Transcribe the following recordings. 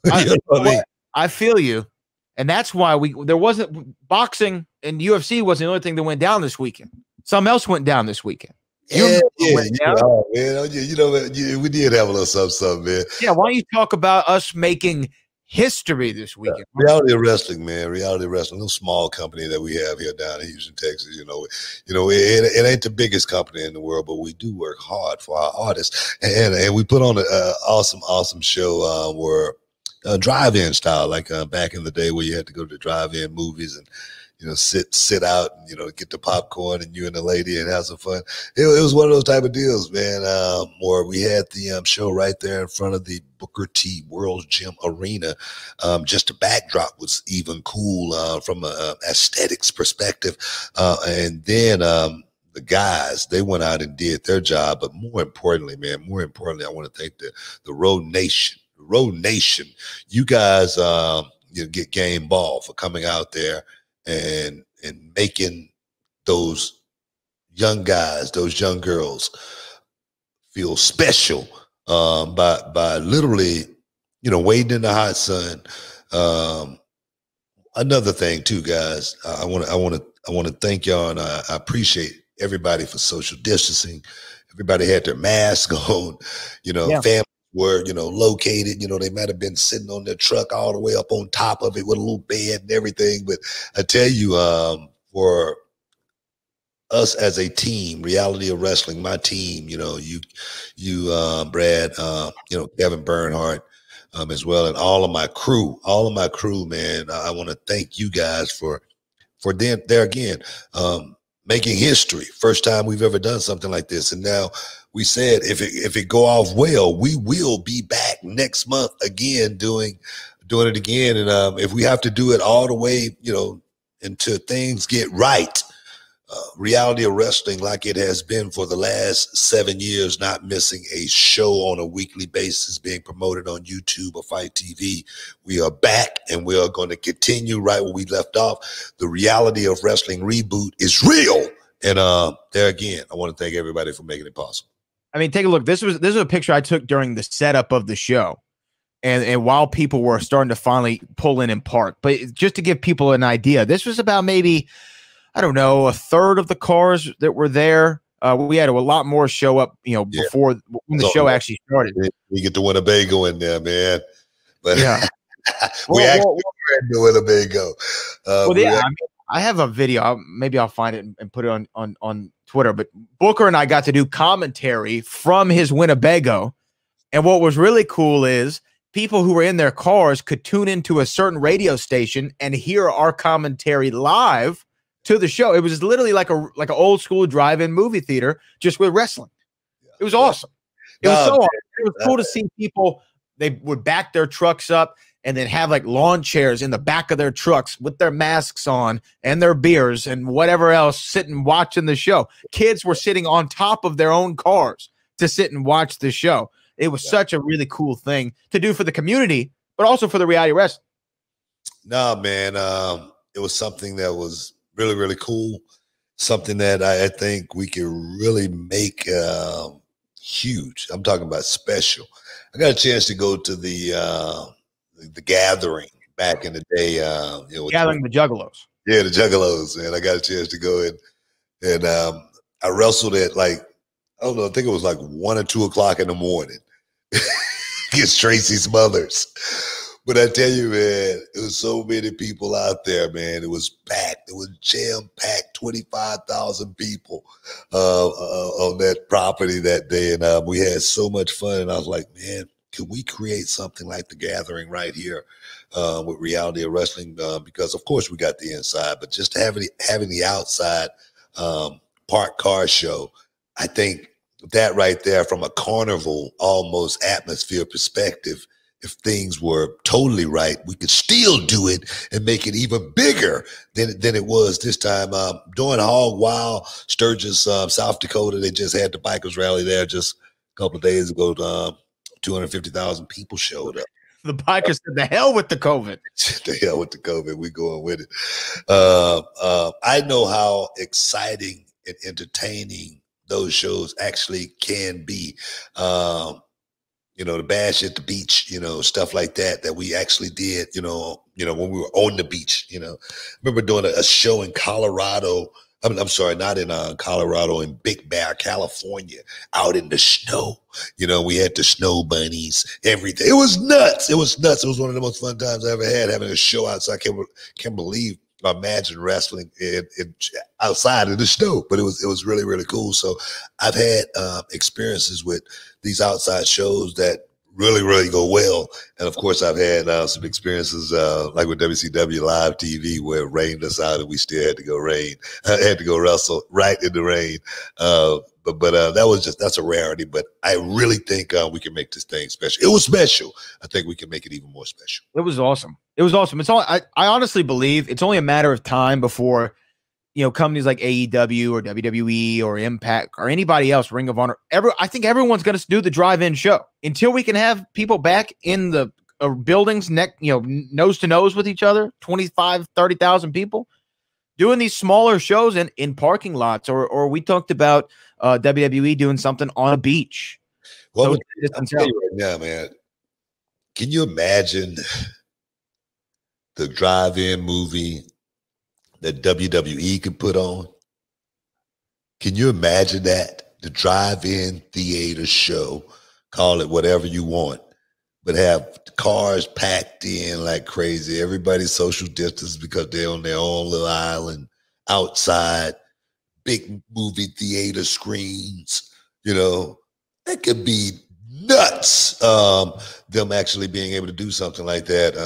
You know what I mean? I feel you. And that's why there wasn't boxing and UFC wasn't the only thing that went down this weekend. Something else went down this weekend. Yeah, oh, man. You know, we did have a little something, man. Yeah, why don't you talk about us making history this weekend? Reality of wrestling, man. Reality of wrestling. A little small company that we have here down in Houston, Texas. You know, it ain't the biggest company in the world, but we do work hard for our artists, and we put on an awesome show where drive-in style, like back in the day where you had to go to the drive-in movies and sit out and get the popcorn and you and the lady and have some fun. It was one of those type of deals, man. Where we had the show right there in front of the Booker T World Gym Arena. Just the backdrop was even cool from a aesthetics perspective, and then the guys, they went out and did their job. But more importantly, I want to thank the Road Nation. Road Nation, you guys get game ball for coming out there and making those young guys, those young girls feel special by literally, wading in the hot sun. Another thing too, guys, I want to thank y'all, and I appreciate everybody for social distancing. Everybody had their mask on, families were, located, they might have been sitting on their truck all the way up on top of it with a little bed and everything. But I tell you, for us as a team, Reality of Wrestling, my team, you, Brad, Kevin Bernhardt, as well, and all of my crew, man, I want to thank you guys for them there again, making history. First time we've ever done something like this. And now we said, if it go off well, we will be back next month again, doing it again. And if we have to do it all the way, until things get right, Reality of Wrestling, like it has been for the last 7 years, not missing a show on a weekly basis, being promoted on YouTube or Fight TV. We are back, and we are going to continue right where we left off. The Reality of Wrestling reboot is real. And there again, I want to thank everybody for making it possible. I mean, take a look. This is a picture I took during the setup of the show. And while people were starting to finally pull in park. But just to give people an idea, this was about maybe, I don't know, a third of the cars that were there. We had a lot more show up, before when the show actually started. We get to Winnebago in there, man. But yeah, we actually were in Winnebago. I have a video. Maybe I'll find it and put it on Twitter. But Booker and I got to do commentary from his Winnebago. And what was really cool is people who were in their cars could tune into a certain radio station and hear our commentary live to the show. It was literally like an old school drive-in movie theater, just with wrestling. It was awesome. It was so awesome. It was cool to see people. They would back their trucks up and then have like lawn chairs in the back of their trucks with their masks on and their beers and whatever else, sitting watching the show. Kids were sitting on top of their own cars to sit and watch the show. It was such a really cool thing to do for the community, but also for the Reality Wrestling. No, man. It was something that was really, really cool. Something that I think we can really make huge. I'm talking about special. I got a chance to go to the gathering back in the day. Gathering the Juggalos. Yeah, the Juggalos, man. I got a chance to go in, and I wrestled at I think it was like 1 or 2 o'clock in the morning against Tracy Smothers. But I tell you, man, it was so many people out there, man. It was packed. It was jam-packed, 25,000 people on that property that day. And we had so much fun. And I was like, man, can we create something like the gathering right here with Reality of Wrestling? Because, of course, we got the inside, but just having the outside park car show, I think that right there from a carnival almost atmosphere perspective, if things were totally right, we could still do it and make it even bigger than it was this time. During Hog Wild, Sturgis, South Dakota, they just had the bikers rally there just a couple of days ago. 250,000 people showed up. The bikers said, the hell with the COVID. The hell with the COVID. We going with it. I know how exciting and entertaining those shows actually can be. the bash at the beach, stuff like that we actually did, when we were on the beach, I remember doing a show in Colorado. I'm sorry, not in Colorado, in Big Bear, California, out in the snow. We had the snow bunnies, everything. It was nuts. It was nuts. It was one of the most fun times I ever had, having a show outside. I can't believe, imagine wrestling outside in the snow, but it was really, really cool. So I've had experiences with these outside shows that really, really go well. And of course, I've had some experiences like with WCW Live TV, where it rained us out and we still had to go wrestle right in the rain. But that's a rarity. But I really think we can make this thing special. It was special. I think we can make it even more special. It was awesome. It was awesome. I honestly believe it's only a matter of time before, companies like AEW or WWE or Impact or anybody else, Ring of Honor, I think everyone's going to do the drive-in show until we can have people back in the buildings, nose to nose with each other, 25, 30,000 people doing these smaller shows in parking lots, or we talked about WWE doing something on a beach. Well, I'll tell you right now, man, can you imagine the drive-in movie that WWE could put on? Can you imagine that? The drive-in theater show, call it whatever you want, but have cars packed in like crazy. Everybody's social distance because they're on their own little island outside, big movie theater screens, that could be nuts. Them actually being able to do something like that.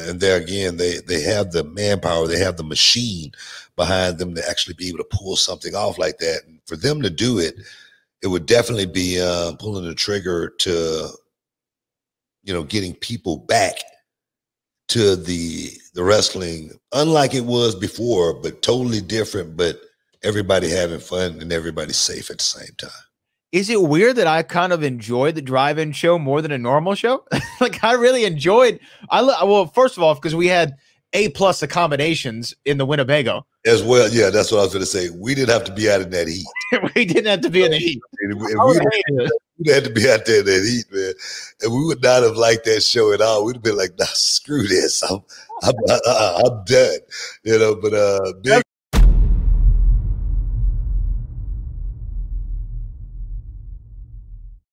And there again, they have the manpower, they have the machine behind them to actually be able to pull something off like that. And for them to do it, it would definitely be pulling the trigger to, getting people back to the wrestling, unlike it was before, but totally different, but everybody having fun and everybody safe at the same time. Is it weird that I kind of enjoyed the drive-in show more than a normal show? Like, I really enjoyed. Well, first of all, because we had A+ accommodations in the Winnebago as well. Yeah, that's what I was going to say. We didn't have to be out in that heat. We didn't have to be in the heat. We'd had to be out there in that heat, man, and we would not have liked that show at all. We'd have been like, "Nah, screw this. I'm done." But big.